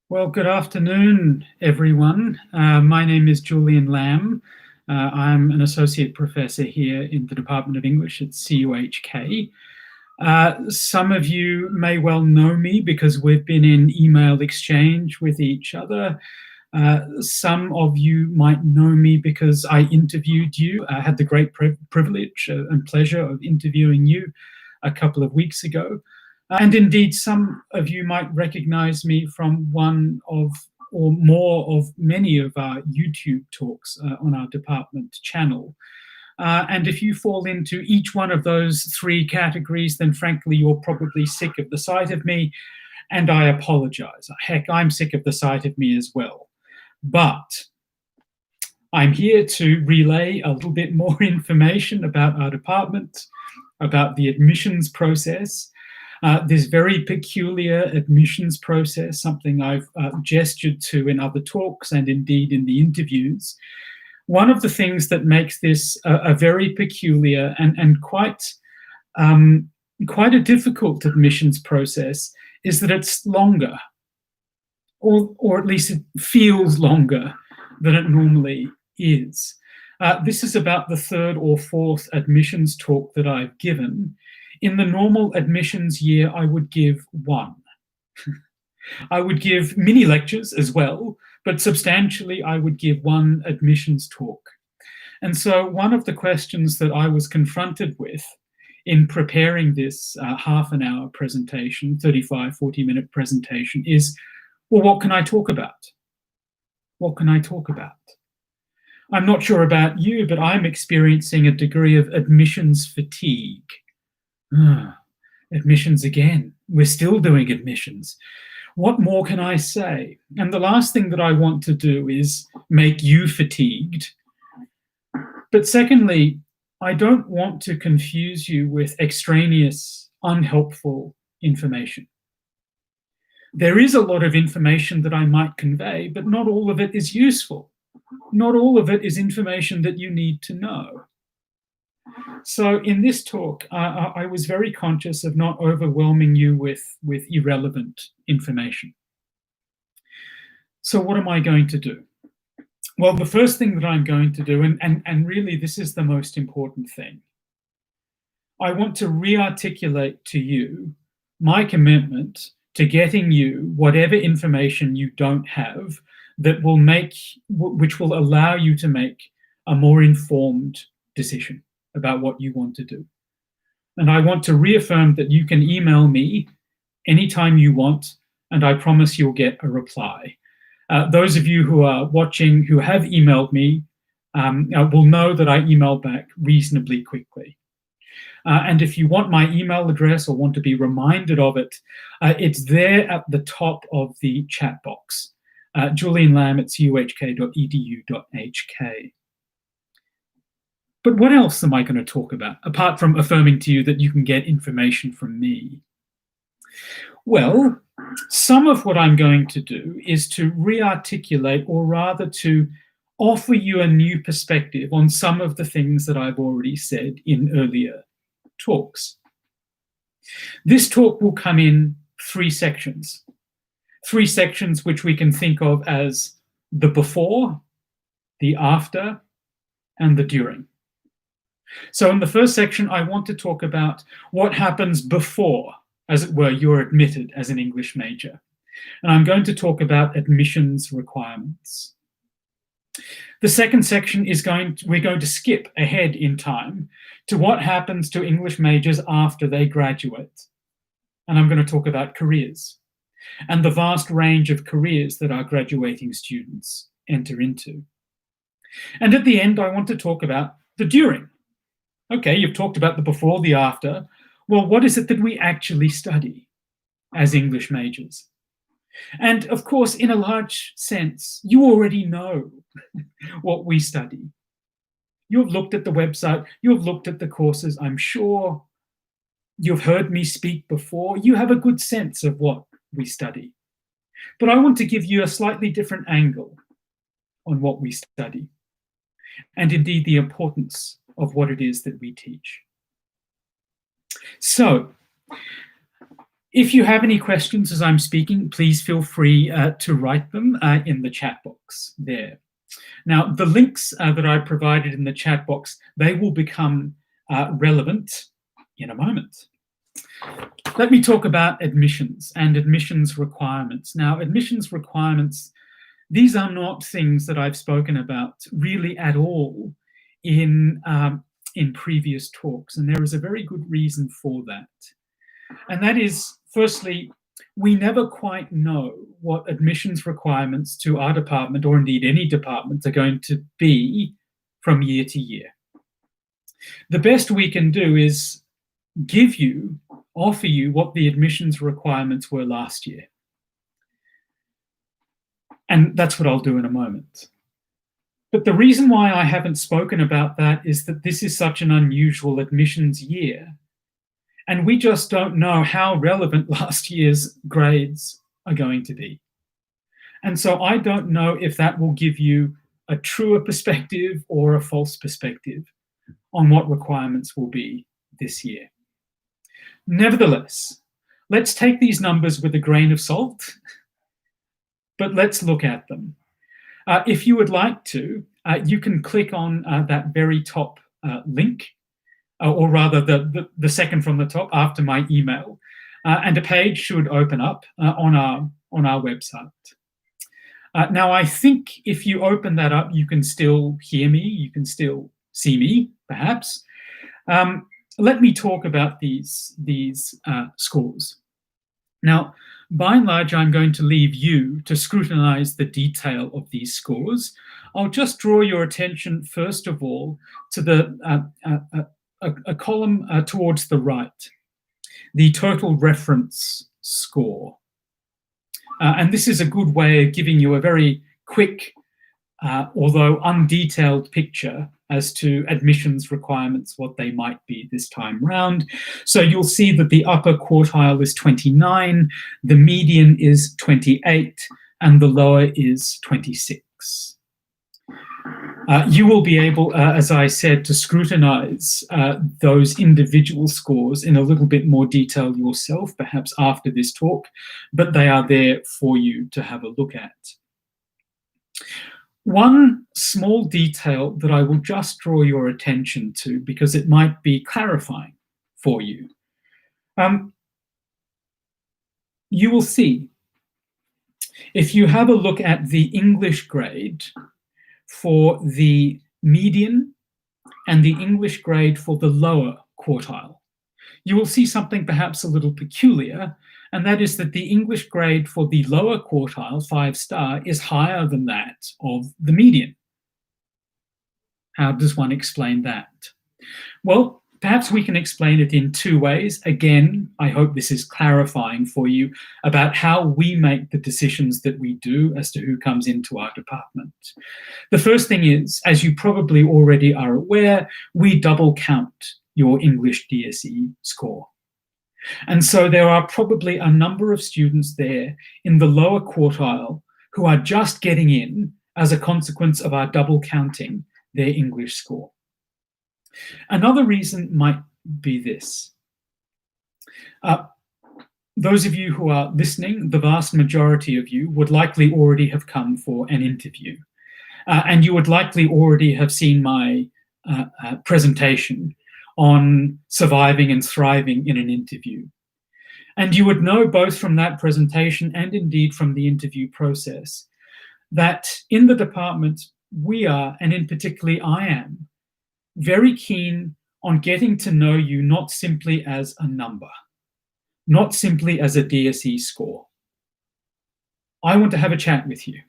Well, good afternoon, everyone. My name is Julian Lamb. I'm an associate professor here in the Department of English at CUHK. Some of you may well know me because we've been in email exchange with each other. Some of you might know me because I interviewed you. I had the great privilege and pleasure of interviewing you a couple of weeks ago. And indeed, some of you might recognize me from one of or more of many of our YouTube talks on our department channel. And if you fall into each one of those three categories, then frankly, you're probably sick of the sight of me, and I apologize. Heck, I'm sick of the sight of me as well. But I'm here to relay a little bit more information about our department, about the admissions process, this very peculiar admissions process, something I've gestured to in other talks and indeed in the interviews. One of the things that makes this a very peculiar and quite a difficult admissions process is that it's longer, or at least it feels longer than it normally is. This is about the third or fourth admissions talk that I've given. In the normal admissions year, I would give one. I would give mini lectures as well, but substantially I would give one admissions talk. And so one of the questions that I was confronted with in preparing this half an hour presentation, 40-minute presentation is, well, what can I talk about? What can I talk about? I'm not sure about you, but I'm experiencing a degree of admissions fatigue. Admissions again. We're still doing admissions. What more can I say? And the last thing that I want to do is make you fatigued. But secondly, I don't want to confuse you with extraneous, unhelpful information. There is a lot of information that I might convey, but not all of it is useful. Not all of it is information that you need to know. So in this talk, I was very conscious of not overwhelming you with irrelevant information. So what am I going to do? Well, the first thing that I'm going to do, and really this is the most important thing, I want to re-articulate to you my commitment to getting you whatever information you don't have that will which will allow you to make a more informed decision about what you want to do. And I want to reaffirm that you can email me anytime you want, and I promise you'll get a reply. Those of you who are watching who have emailed me will know that I email back reasonably quickly. And if you want my email address or want to be reminded of it, it's there at the top of the chat box, julianlamb@cuhk.edu.hk. But what else am I going to talk about, apart from affirming to you that you can get information from me? Well, some of what I'm going to do is to re-articulate, or rather to offer you a new perspective on some of the things that I've already said in earlier talks. This talk will come in three sections which we can think of as the before, the after, and the during. So in the first section, I want to talk about what happens before, as it were, you're admitted as an English major. And I'm going to talk about admissions requirements. The second section is we're going to skip ahead in time to what happens to English majors after they graduate. And I'm going to talk about careers and the vast range of careers that our graduating students enter into. And at the end, I want to talk about the during. Okay, you've talked about the before, the after. Well, what is it that we actually study as English majors? And of course, in a large sense, you already know what we study. You've looked at the website, you've looked at the courses, I'm sure. You've heard me speak before. You have a good sense of what we study. But I want to give you a slightly different angle on what we study, and indeed the importance of what it is that we teach. So, If you have any questions as I'm speaking, please feel free to write them in the chat box there. Now, the links that I provided in the chat box, they will become relevant in a moment. Let me talk about admissions and admissions requirements. Now, admissions requirements, these are not things that I've spoken about really at all in previous talks, and there is a very good reason for that. And that is, firstly, we never quite know what admissions requirements to our department, or indeed any department, are going to be from year to year. The best we can do is offer you what the admissions requirements were last year. And that's what I'll do in a moment. But the reason why I haven't spoken about that is that this is such an unusual admissions year. And we just don't know how relevant last year's grades are going to be. And so I don't know if that will give you a truer perspective or a false perspective on what requirements will be this year. Nevertheless, let's take these numbers with a grain of salt, but let's look at them. If you would like to, you can click on that very top link, or rather the second from the top after my email, and a page should open up on our website. Now, I think if you open that up, you can still hear me, you can still see me, perhaps. Let me talk about these scores. Now, by and large, I'm going to leave you to scrutinize the detail of these scores. I'll just draw your attention, first of all, to a column towards the right, the total reference score. And this is a good way of giving you a very quick, although undetailed picture as to admissions requirements, what they might be this time round. So you'll see that the upper quartile is 29, the median is 28, and the lower is 26. You will be able, as I said, to scrutinize those individual scores in a little bit more detail yourself, perhaps after this talk, but they are there for you to have a look at. One small detail that I will just draw your attention to, because it might be clarifying for you. You will see, if you have a look at the English grade for the median and the English grade for the lower quartile, you will see something perhaps a little peculiar, and that is that the English grade for the lower quartile, 5-star, is higher than that of the median. How does one explain that? Well, perhaps we can explain it in two ways. Again, I hope this is clarifying for you about how we make the decisions that we do as to who comes into our department. The first thing is, as you probably already are aware, we double count your English DSE score. And so there are probably a number of students there in the lower quartile who are just getting in as a consequence of our double counting their English score. Another reason might be this. Those of you who are listening, the vast majority of you would likely already have come for an interview. And you would likely already have seen my presentation on surviving and thriving in an interview. And you would know both from that presentation and indeed from the interview process that in the department we are, and in particularly I am, very keen on getting to know you not simply as a number, not simply as a DSE score. I want to have a chat with you.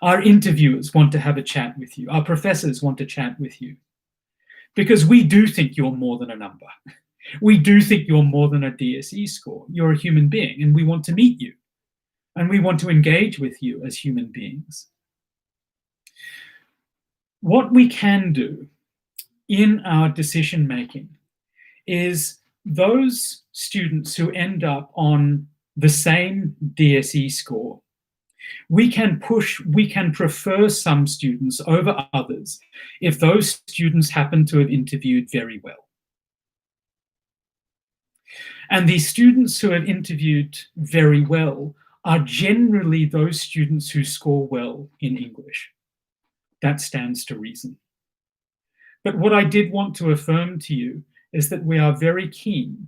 Our interviewers want to have a chat with you. Our professors want to chat with you. Because we do think you're more than a number. We do think you're more than a DSE score. You're a human being, and we want to meet you. And we want to engage with you as human beings. What we can do in our decision making is those students who end up on the same DSE score, we can prefer some students over others if those students happen to have interviewed very well. And the students who have interviewed very well are generally those students who score well in English. That stands to reason. But what I did want to affirm to you is that we are very keen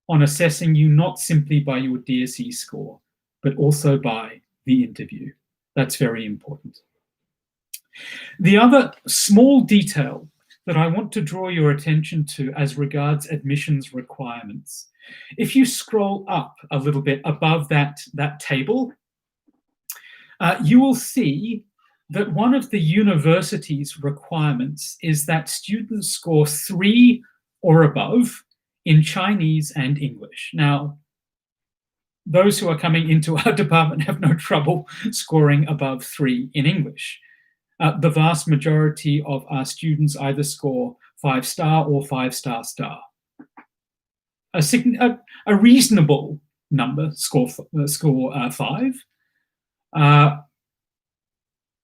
on assessing you not simply by your DSE score, but also by the interview. That's very important. The other small detail that I want to draw your attention to as regards admissions requirements, if you scroll up a little bit above that table, you will see that one of the university's requirements is that students score 3 or above in Chinese and English. Now, those who are coming into our department have no trouble scoring above 3 in English. The vast majority of our students either score 5-star or 5-star star. A reasonable number score 5.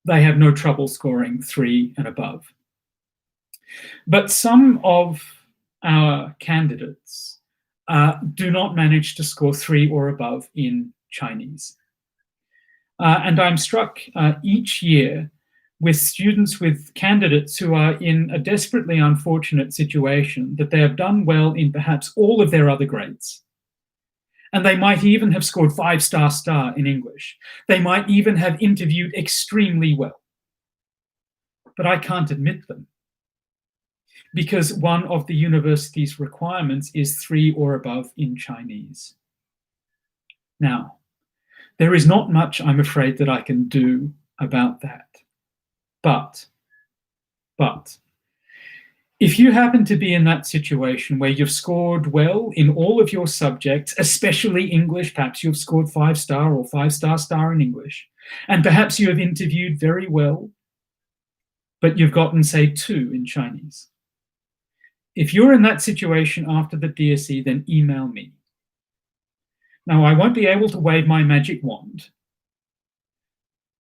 They have no trouble scoring 3 and above. But some of our candidates do not manage to score 3 or above in Chinese. And I'm struck each year with students, with candidates who are in a desperately unfortunate situation that they have done well in perhaps all of their other grades. And they might even have scored 5-star star in English. They might even have interviewed extremely well. But I can't admit them, because one of the university's requirements is 3 or above in Chinese. Now, there is not much, I'm afraid, that I can do about that. But, if you happen to be in that situation where you've scored well in all of your subjects, especially English, perhaps you've scored 5-star or 5-star star in English, and perhaps you have interviewed very well, but you've gotten, say, 2 in Chinese. If you're in that situation after the DSE, then email me. Now, I won't be able to wave my magic wand,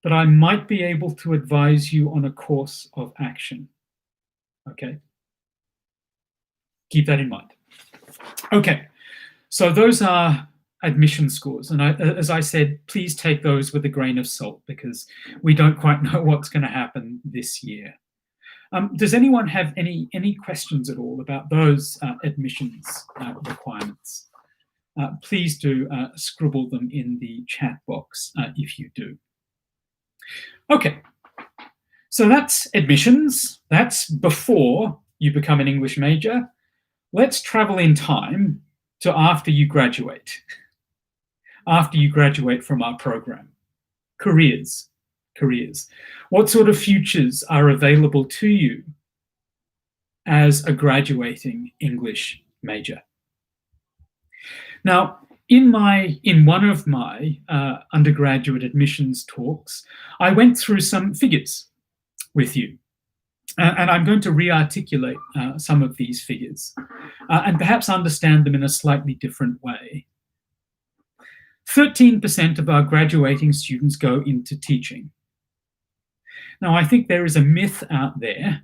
but I might be able to advise you on a course of action. Okay? Keep that in mind. Okay, so those are admission scores. And as I said, please take those with a grain of salt, because we don't quite know what's going to happen this year. Does anyone have any questions at all about those admissions requirements? Please do scribble them in the chat box if you do. Okay, so that's admissions. That's before you become an English major. Let's travel in time to after you graduate. After you graduate from our program. Careers. What sort of futures are available to you as a graduating English major? Now, in one of my undergraduate admissions talks, I went through some figures with you. And I'm going to re-articulate some of these figures and perhaps understand them in a slightly different way. 13% of our graduating students go into teaching. Now, I think there is a myth out there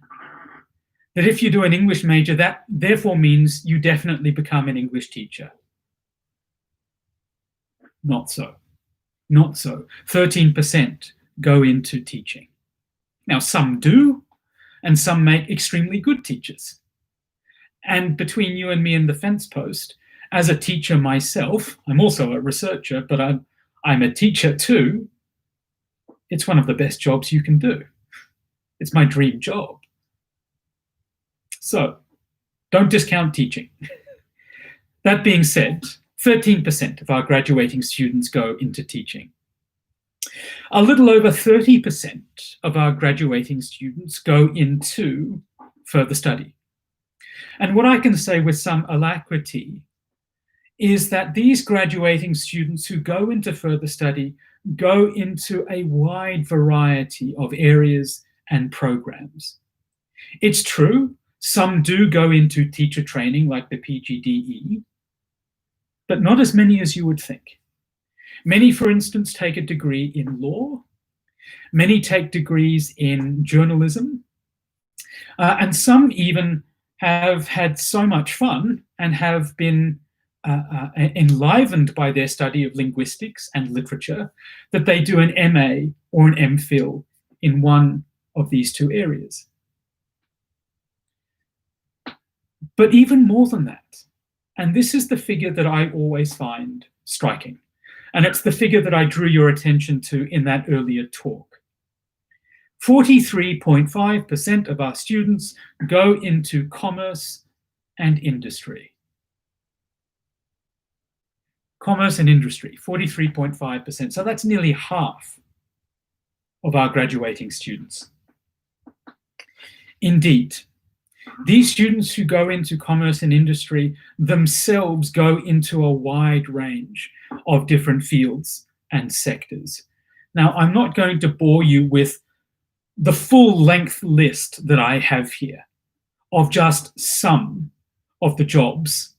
that if you do an English major, that therefore means you definitely become an English teacher. Not so. 13% go into teaching. Now, some do, and some make extremely good teachers. And between you and me and the fence post, as a teacher myself, I'm also a researcher, but I'm a teacher too. It's one of the best jobs you can do. It's my dream job. So, don't discount teaching. That being said, 13% of our graduating students go into teaching. A little over 30% of our graduating students go into further study. And what I can say with some alacrity is that these graduating students who go into further study go into a wide variety of areas and programs. It's true, some do go into teacher training like the PGDE, but not as many as you would think. Many, for instance, take a degree in law. Many take degrees in journalism. And some even have had so much fun and have been enlivened by their study of linguistics and literature, that they do an MA or an MPhil in one of these two areas. But even more than that, and this is the figure that I always find striking, and it's the figure that I drew your attention to in that earlier talk. 43.5% of our students go into commerce and industry. Commerce and industry, 43.5%. So that's nearly half of our graduating students. Indeed, these students who go into commerce and industry themselves go into a wide range of different fields and sectors. Now, I'm not going to bore you with the full-length list that I have here of just some of the jobs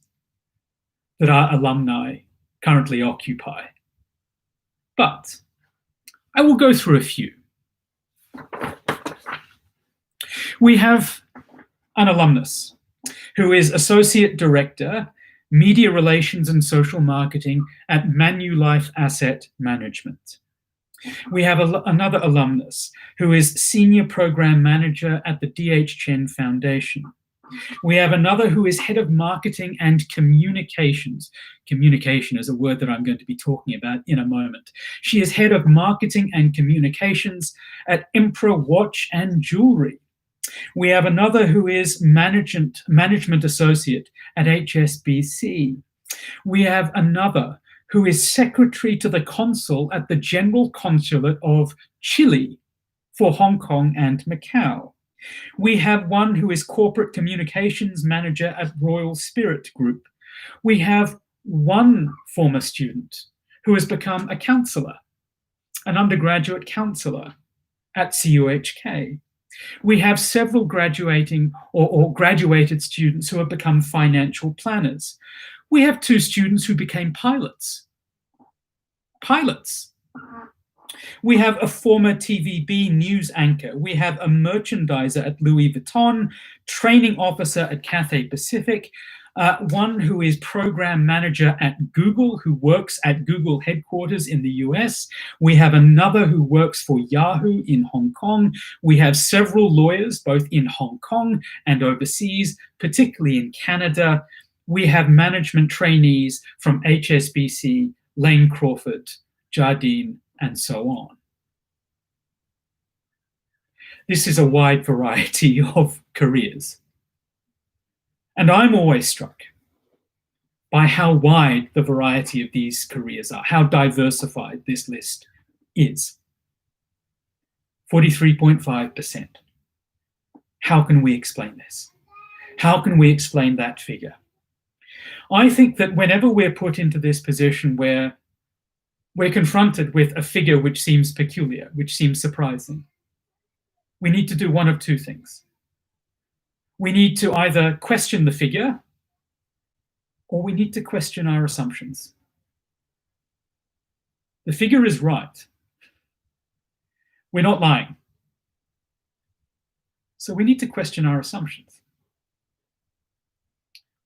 that our alumni currently occupy. But I will go through a few. We have an alumnus who is Associate Director, Media Relations and Social Marketing at Manulife Asset Management. We have another alumnus who is Senior Program Manager at the D.H. Chen Foundation. We have another who is Head of Marketing and Communications. Communication is a word that I'm going to be talking about in a moment. She is Head of Marketing and Communications at Emperor Watch and Jewelry. We have another who is Management Associate at HSBC. We have another who is Secretary to the Consul at the General Consulate of Chile for Hong Kong and Macau. We have one who is Corporate Communications Manager at Royal Spirit Group. We have one former student who has become a counsellor, an undergraduate counsellor at CUHK. We have several graduating or graduated students who have become financial planners. We have two students who became pilots. We have a former TVB news anchor. We have a merchandiser at Louis Vuitton, training officer at Cathay Pacific, one who is program manager at Google, who works at Google headquarters in the US. We have another who works for Yahoo in Hong Kong. We have several lawyers, both in Hong Kong and overseas, particularly in Canada. We have management trainees from HSBC, Lane Crawford, Jardine, and so on. This is a wide variety of careers. And I'm always struck by how wide the variety of these careers are, how diversified this list is. 43.5%. How can we explain this? How can we explain that figure? I think that whenever we're put into this position where we're confronted with a figure which seems peculiar, which seems surprising, we need to do one of two things. We need to either question the figure, or we need to question our assumptions. The figure is right. We're not lying. So we need to question our assumptions.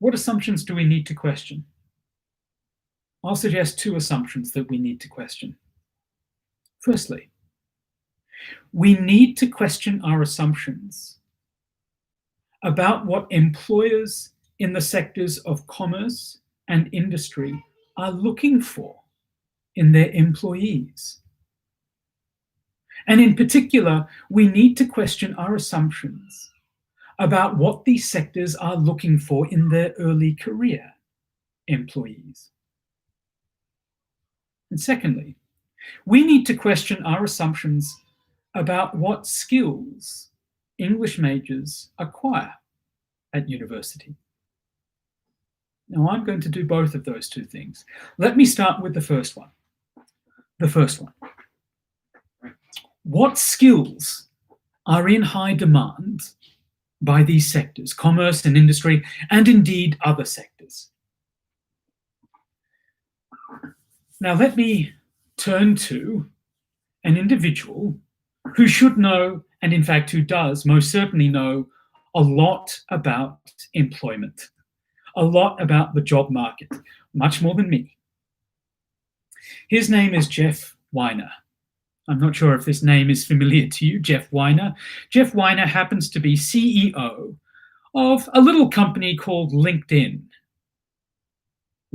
What assumptions do we need to question? I'll suggest two assumptions that we need to question. Firstly, we need to question our assumptions about what employers in the sectors of commerce and industry are looking for in their employees. And in particular, we need to question our assumptions about what these sectors are looking for in their early career employees. And secondly, we need to question our assumptions about what skills English majors acquire at university. Now, I'm going to do both of those two things. Let me start with the first one. What skills are in high demand by these sectors, commerce and industry, and indeed other sectors? Now, let me turn to an individual who should know, and in fact who does most certainly know, a lot about employment, a lot about the job market, much more than me. His name is Jeff Weiner. I'm not sure if this name is familiar to you, Jeff Weiner. Jeff Weiner happens to be CEO of a little company called LinkedIn.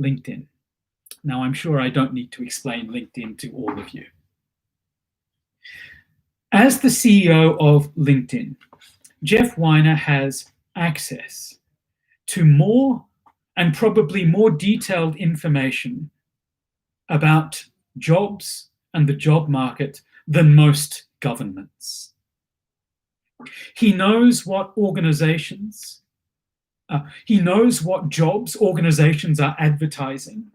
LinkedIn. Now, I'm sure I don't need to explain LinkedIn to all of you. As the CEO of LinkedIn, Jeff Weiner has access to more and probably more detailed information about jobs and the job market than most governments. He knows what jobs organizations are advertising.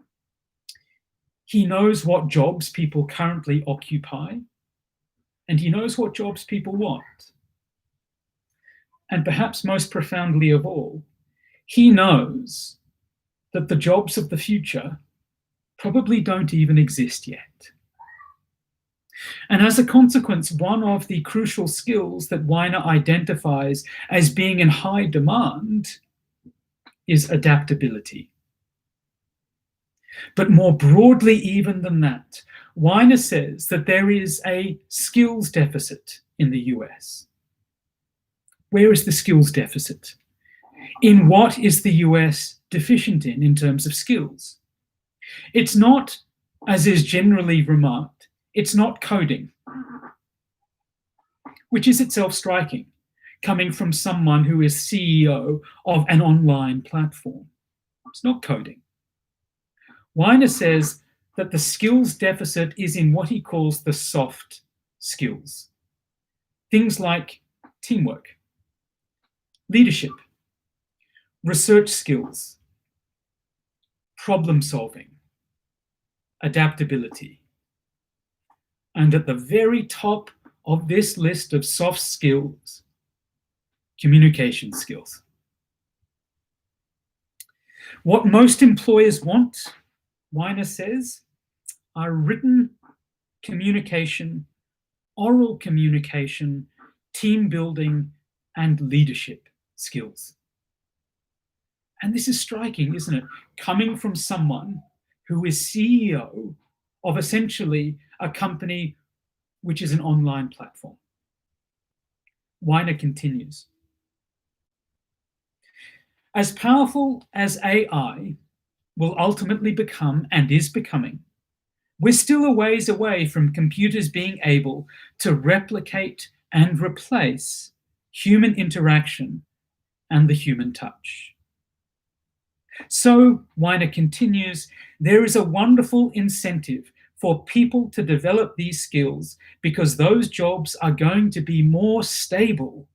He knows what jobs people currently occupy, and he knows what jobs people want. And perhaps most profoundly of all, he knows that the jobs of the future probably don't even exist yet. And as a consequence, one of the crucial skills that Weiner identifies as being in high demand is adaptability. But more broadly even than that, Weiner says that there is a skills deficit in the US. Where is the skills deficit? In what is the US deficient in terms of skills? It's not, as is generally remarked, it's not coding, which is itself striking, coming from someone who is CEO of an online platform. It's not coding. Weiner says that the skills deficit is in what he calls the soft skills. Things like teamwork, leadership, research skills, problem solving, adaptability. And at the very top of this list of soft skills, communication skills. What most employers want, Weiner says, are written communication, oral communication, team building, and leadership skills. And this is striking, isn't it? Coming from someone who is CEO of essentially a company which is an online platform. Weiner continues. As powerful as AI will ultimately become and is becoming, we're still a ways away from computers being able to replicate and replace human interaction and the human touch. So, Weiner continues, there is a wonderful incentive for people to develop these skills because those jobs are going to be more stable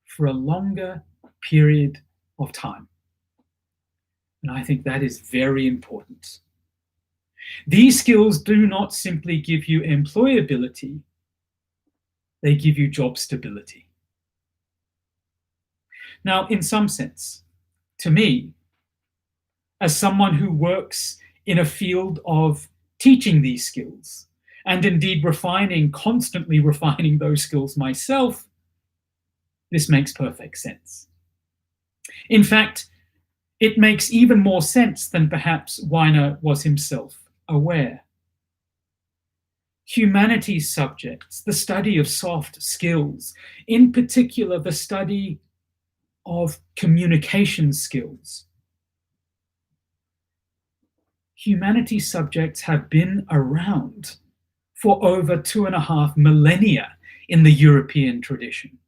for a longer period of time. And I think that is very important. These skills do not simply give you employability, they give you job stability. Now, in some sense, to me, as someone who works in a field of teaching these skills, and indeed constantly refining those skills myself, this makes perfect sense. In fact, it makes even more sense than perhaps Weiner was himself aware. Humanities subjects, the study of soft skills, in particular the study of communication skills. Humanities subjects have been around for over 2.5 millennia in the European tradition,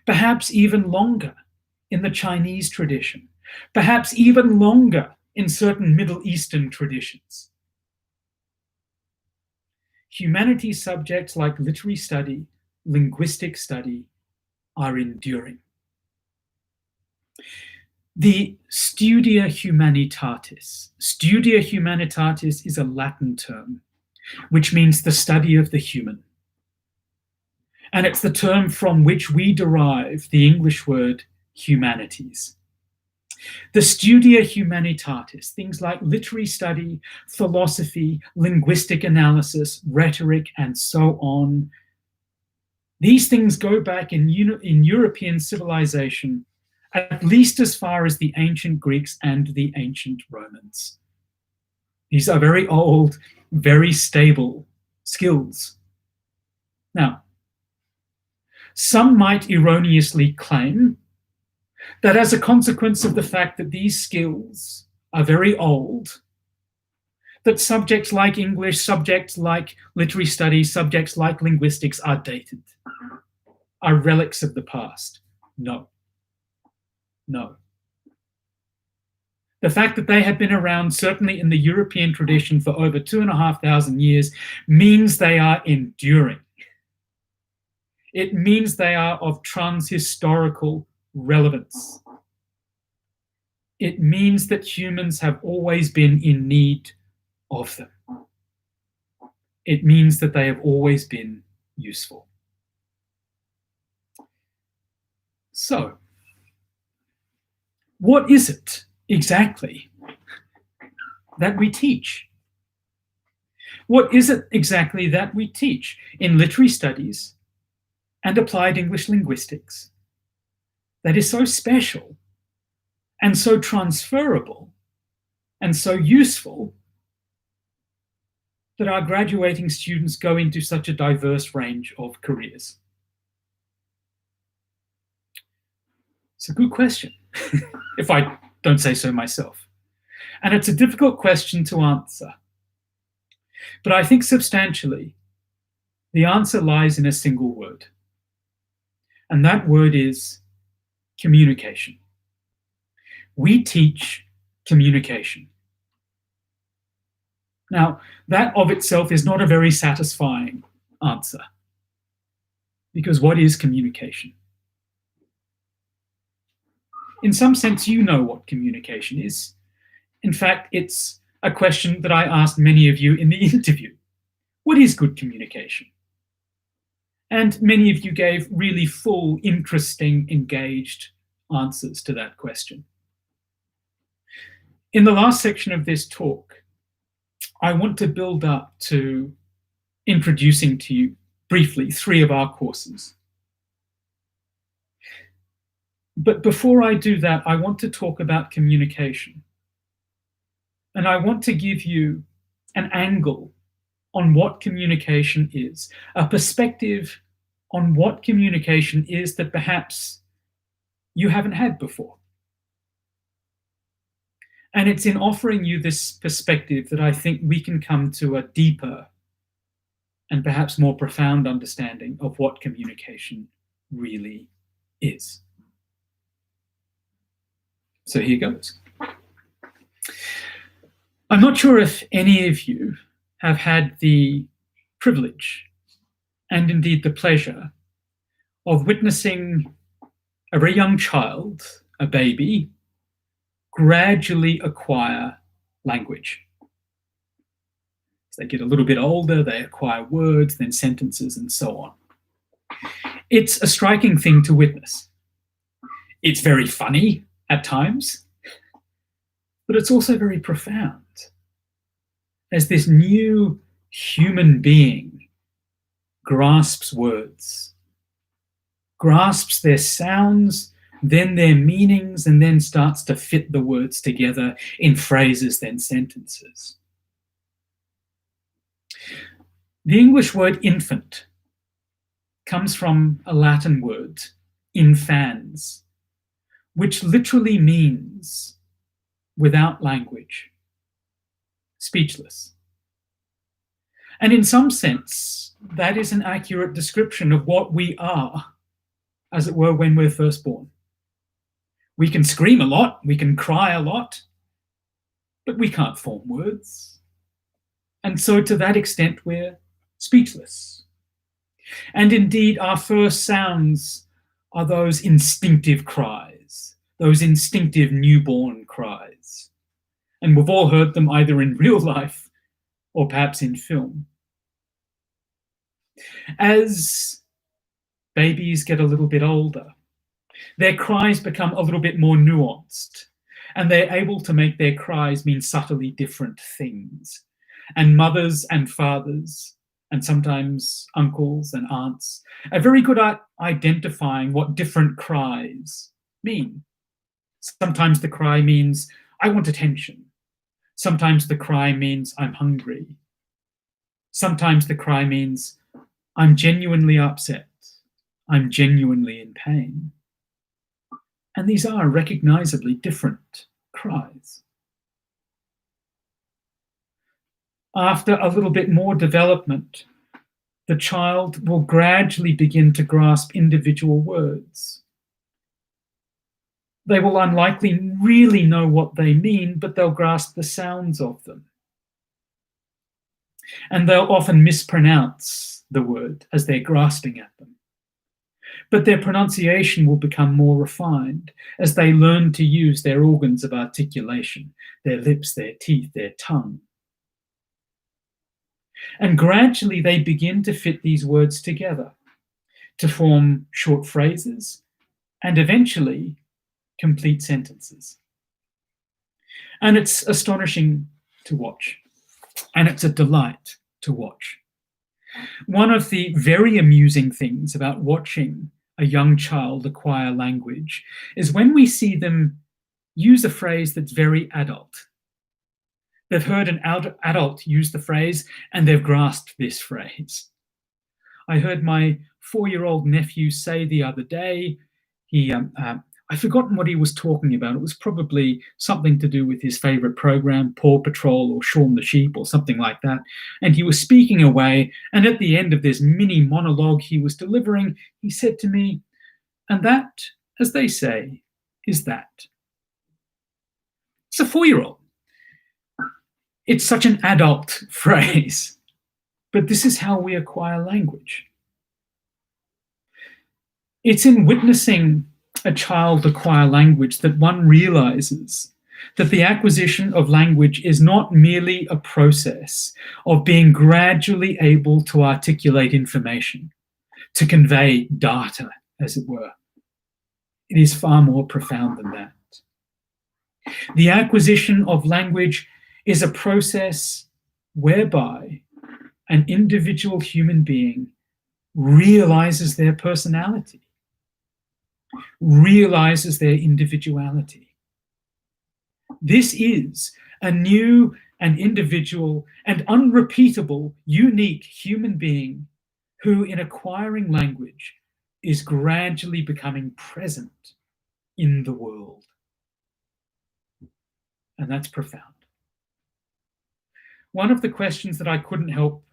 perhaps even longer in the Chinese tradition, perhaps even longer in certain Middle Eastern traditions. Humanities subjects like literary study, linguistic study are enduring. The studia humanitatis. Studia humanitatis is a Latin term, which means the study of the human. And it's the term from which we derive the English word humanities. The studia humanitatis, things like literary study, philosophy, linguistic analysis, rhetoric, and so on. These things go back in European civilization at least as far as the ancient Greeks and the ancient Romans. These are very old, very stable skills. Now, some might erroneously claim that as a consequence of the fact that these skills are very old, that subjects like English, subjects like literary studies, subjects like linguistics are dated, are relics of the past. No. No. The fact that they have been around, certainly in the European tradition, for over 2,500 years means they are enduring. It means they are of transhistorical relevance. It means that humans have always been in need of them. It means that they have always been useful. So, what is it exactly that we teach? What is it exactly that we teach in literary studies and applied English linguistics that is so special and so transferable and so useful that our graduating students go into such a diverse range of careers? It's a good question, if I don't say so myself. And it's a difficult question to answer. But I think substantially, the answer lies in a single word. And that word is communication. We teach communication. Now, that of itself is not a very satisfying answer. Because what is communication? In some sense, you know what communication is. In fact, it's a question that I asked many of you in the interview. What is good communication? And many of you gave really full, interesting, engaged answers to that question. In the last section of this talk, I want to build up to introducing to you briefly 3 of our courses. But before I do that, I want to talk about communication. And I want to give you an angle on what communication is, a perspective on what communication is that perhaps you haven't had before. And it's in offering you this perspective that I think we can come to a deeper and perhaps more profound understanding of what communication really is. So here goes. I'm not sure if any of you have had the privilege and indeed the pleasure of witnessing a very young child, a baby, gradually acquire language. As they get a little bit older, they acquire words, then sentences, and so on. It's a striking thing to witness. It's very funny at times, but it's also very profound. As this new human being grasps words, grasps their sounds, then their meanings, and then starts to fit the words together in phrases, then sentences. The English word infant comes from a Latin word, infans, which literally means without language, speechless. And in some sense, that is an accurate description of what we are, as it were, when we're first born. We can scream a lot, we can cry a lot, but we can't form words. And so to that extent, we're speechless. And indeed, our first sounds are those instinctive cries, those instinctive newborn cries. And we've all heard them either in real life or perhaps in film. As babies get a little bit older, their cries become a little bit more nuanced, and they're able to make their cries mean subtly different things. And mothers and fathers, and sometimes uncles and aunts, are very good at identifying what different cries mean. Sometimes the cry means, I want attention. Sometimes the cry means, I'm hungry. Sometimes the cry means, I'm genuinely upset. I'm genuinely in pain. And these are recognizably different cries. After a little bit more development, the child will gradually begin to grasp individual words. They will unlikely really know what they mean, but they'll grasp the sounds of them. And they'll often mispronounce the word as they're grasping at them. But their pronunciation will become more refined as they learn to use their organs of articulation, their lips, their teeth, their tongue. And gradually they begin to fit these words together to form short phrases and eventually complete sentences. And it's astonishing to watch, and it's a delight to watch. One of the very amusing things about watching a young child acquire language is when we see them use a phrase that's very adult. They've heard an adult use the phrase and they've grasped this phrase. I heard my 4-year-old nephew say the other day, I've forgotten what he was talking about. It was probably something to do with his favorite program, Paw Patrol or Shaun the Sheep or something like that. And he was speaking away, and at the end of this mini monologue he was delivering, he said to me, and that, as they say, is that. It's a 4-year-old. It's such an adult phrase, but this is how we acquire language. It's in witnessing a child acquire language that one realizes that the acquisition of language is not merely a process of being gradually able to articulate information, to convey data, as it were. It is far more profound than that. The acquisition of language is a process whereby an individual human being realizes their personality, realizes their individuality. This is a new and individual and unrepeatable, unique human being who, in acquiring language, is gradually becoming present in the world. And that's profound. One of the questions that I couldn't help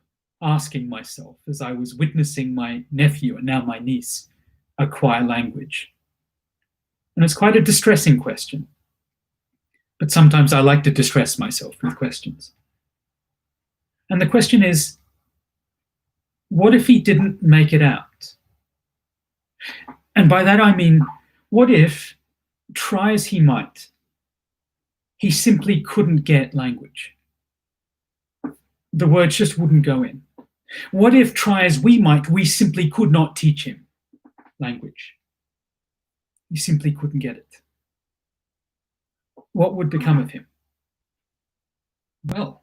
asking myself as I was witnessing my nephew and now my niece acquire language, and it's quite a distressing question, but sometimes I like to distress myself with questions. And the question is, what if he didn't make it out? And by that I mean, what if, try as he might, he simply couldn't get language? The words just wouldn't go in. What if, try as we might, we simply could not teach him language? He simply couldn't get it. What would become of him? Well,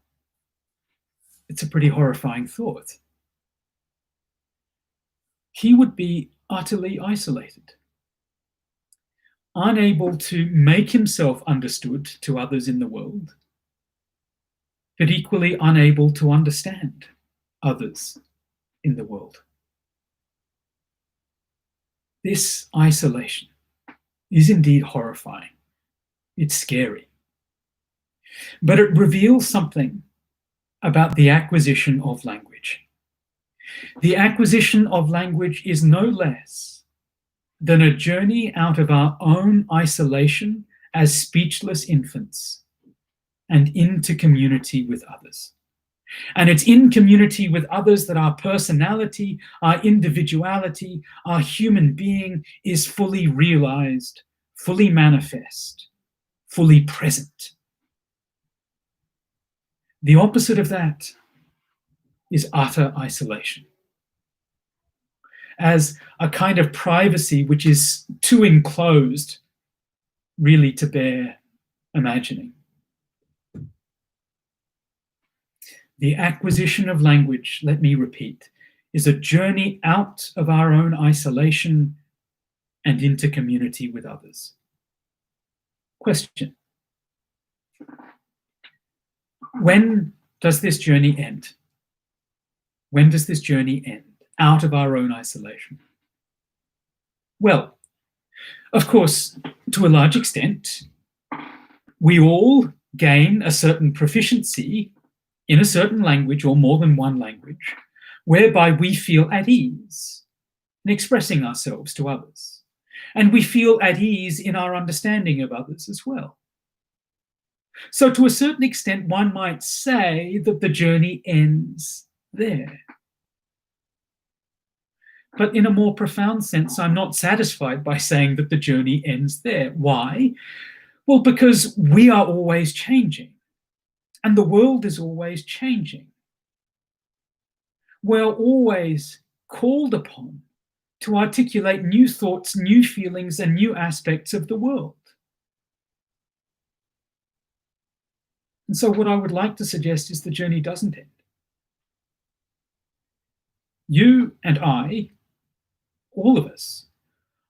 it's a pretty horrifying thought. He would be utterly isolated, unable to make himself understood to others in the world, but equally unable to understand others in the world. This isolation is indeed horrifying. It's scary. But it reveals something about the acquisition of language. The acquisition of language is no less than a journey out of our own isolation as speechless infants and into community with others. And it's in community with others that our personality, our individuality, our human being is fully realized, fully manifest, fully present. The opposite of that is utter isolation, as a kind of privacy which is too enclosed really to bear imagining. The acquisition of language, let me repeat, is a journey out of our own isolation and into community with others. Question: when does this journey end? When does this journey end out of our own isolation? Well, of course, to a large extent, we all gain a certain proficiency in a certain language or more than one language, whereby we feel at ease in expressing ourselves to others. And we feel at ease in our understanding of others as well. So to a certain extent, one might say that the journey ends there. But in a more profound sense, I'm not satisfied by saying that the journey ends there. Why? Well, because we are always changing, and the world is always changing. We're always called upon to articulate new thoughts, new feelings, and new aspects of the world. And so what I would like to suggest is the journey doesn't end. You and I, all of us,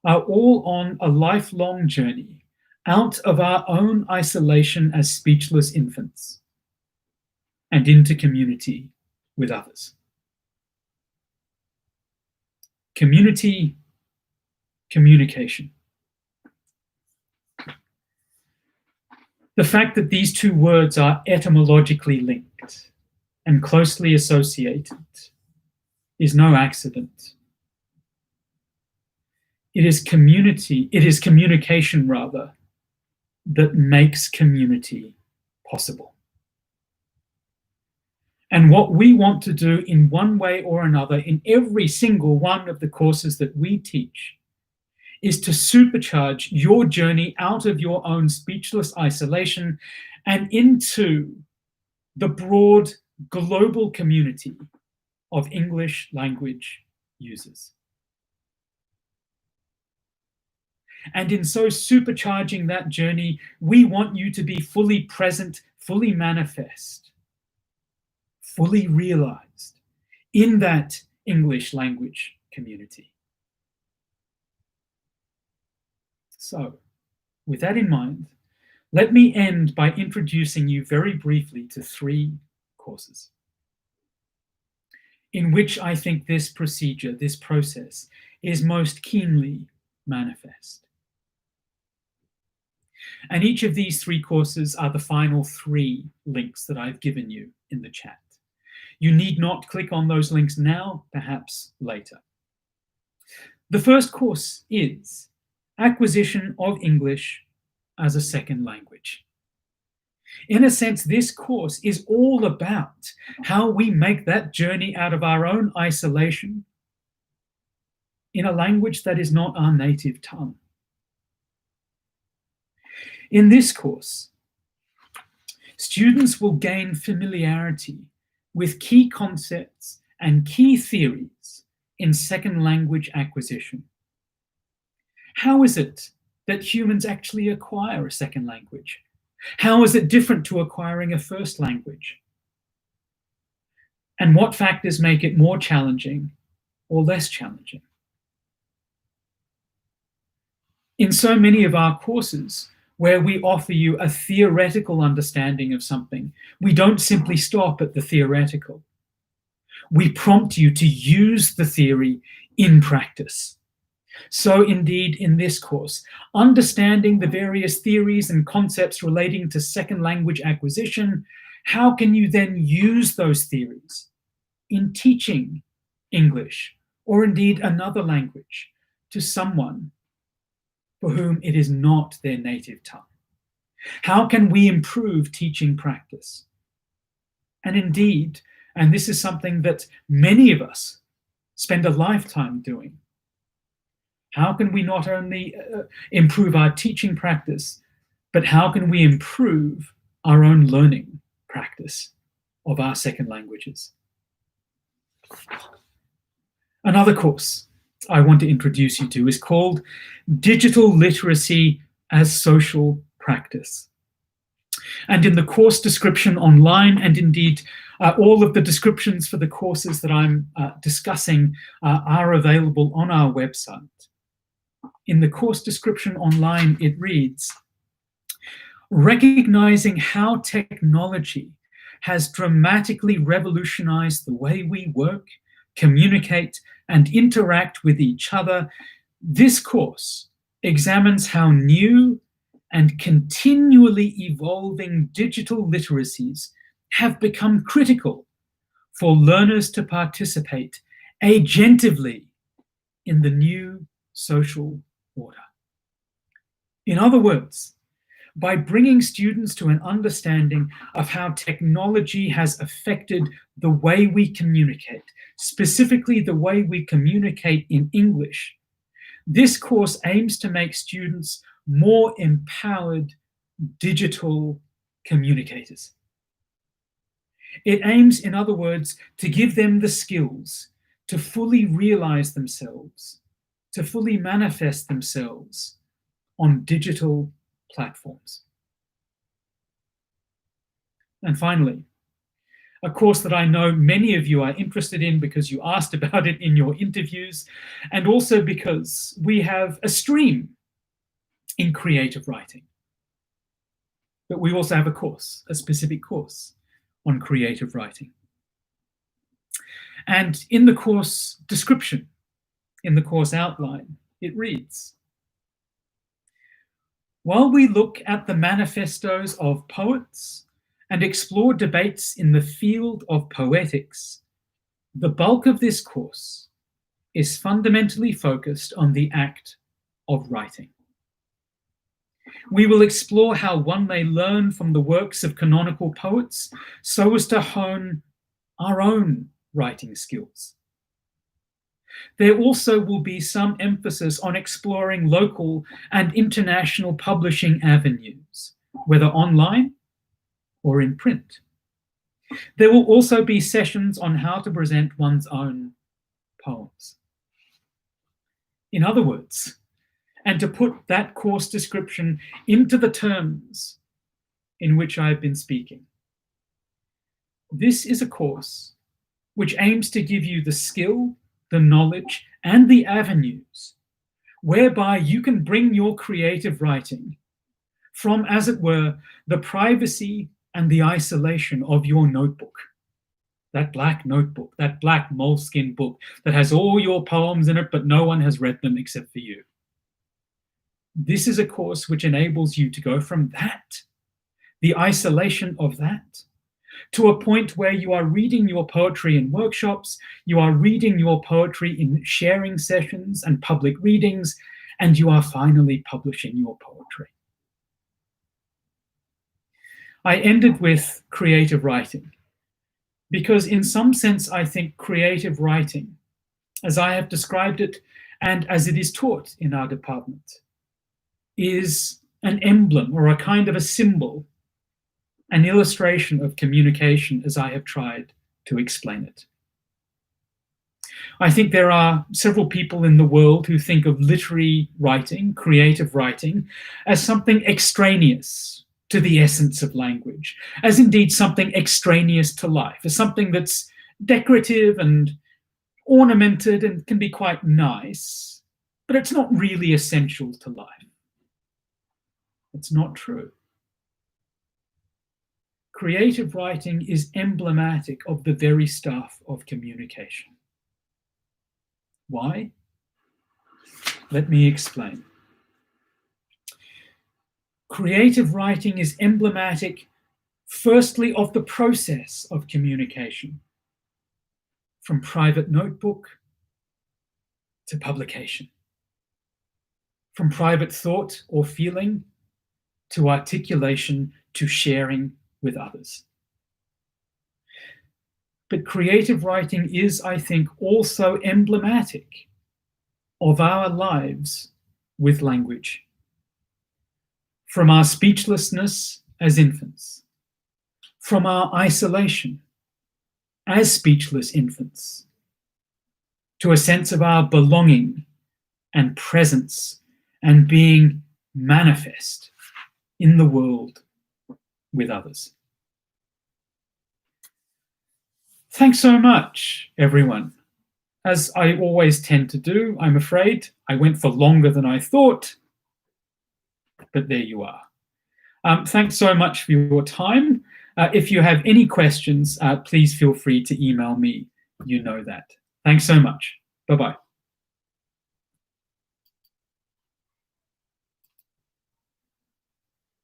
are all on a lifelong journey out of our own isolation as speechless infants and into community with others. Community, communication. The fact that these two words are etymologically linked and closely associated is no accident. It is communication rather, that makes community possible. And what we want to do in one way or another in every single one of the courses that we teach is to supercharge your journey out of your own speechless isolation and into the broad global community of English language users. And in so supercharging that journey, we want you to be fully present, fully manifest, fully realized in that English language community. So, with that in mind, let me end by introducing you very briefly to 3 courses in which I think this procedure, this process, is most keenly manifest. And each of these 3 courses are the final 3 links that I've given you in the chat. You need not click on those links now, perhaps later. The first course is Acquisition of English as a Second Language. In a sense, this course is all about how we make that journey out of our own isolation in a language that is not our native tongue. In this course, students will gain familiarity with key concepts and key theories in second language acquisition. How is it that humans actually acquire a second language? How is it different to acquiring a first language? And what factors make it more challenging or less challenging? In so many of our courses, where we offer you a theoretical understanding of something, we don't simply stop at the theoretical. We prompt you to use the theory in practice. So indeed, in this course, understanding the various theories and concepts relating to second language acquisition, how can you then use those theories in teaching English, or indeed another language, to someone for whom it is not their native tongue? How can we improve teaching practice? And indeed, and this is something that many of us spend a lifetime doing, how can we not only improve our teaching practice, but how can we improve our own learning practice of our second languages? Another course I want to introduce you to is called Digital Literacy as Social Practice. And in the course description online, and indeed all of the descriptions for the courses that I'm discussing are available on our website. In the course description online, it reads, recognizing how technology has dramatically revolutionized the way we work, communicate, and interact with each other, this course examines how new and continually evolving digital literacies have become critical for learners to participate agentively in the new social order. In other words, by bringing students to an understanding of how technology has affected the way we communicate, specifically the way we communicate in English, this course aims to make students more empowered digital communicators. It aims, in other words, to give them the skills to fully realize themselves, to fully manifest themselves on digital platforms. And finally, a course that I know many of you are interested in because you asked about it in your interviews, and also because we have a stream in creative writing. But we also have a course, a specific course on creative writing. And in the course description, in the course outline, it reads, while we look at the manifestos of poets and explore debates in the field of poetics, the bulk of this course is fundamentally focused on the act of writing. We will explore how one may learn from the works of canonical poets so as to hone our own writing skills. There also will be some emphasis on exploring local and international publishing avenues, whether online or in print. There will also be sessions on how to present one's own poems. In other words, and to put that course description into the terms in which I've been speaking, this is a course which aims to give you the skill, the knowledge, and the avenues whereby you can bring your creative writing from, as it were, the privacy and the isolation of your notebook, that black notebook, that black moleskin book that has all your poems in it, but no one has read them except for you. This is a course which enables you to go from that, the isolation of that, to a point where you are reading your poetry in workshops, you are reading your poetry in sharing sessions and public readings, and you are finally publishing your poetry. I ended with creative writing because in some sense I think creative writing, as I have described it and as it is taught in our department, is an emblem or a kind of a symbol, an illustration of communication as I have tried to explain it. I think there are several people in the world who think of literary writing, creative writing, as something extraneous to the essence of language, as indeed something extraneous to life, as something that's decorative and ornamented and can be quite nice, but it's not really essential to life. It's not true. Creative writing is emblematic of the very stuff of communication. Why? Let me explain. Creative writing is emblematic, firstly, of the process of communication, from private notebook to publication, from private thought or feeling to articulation to sharing with others. But creative writing is, I think, also emblematic of our lives with language. From our speechlessness as infants, from our isolation as speechless infants, to a sense of our belonging and presence and being manifest in the world with others. Thanks so much, everyone. As I always tend to do, I'm afraid I went for longer than I thought, but there you are. Thanks so much for your time. If you have any questions, please feel free to email me. You know that. Thanks so much. Bye-bye.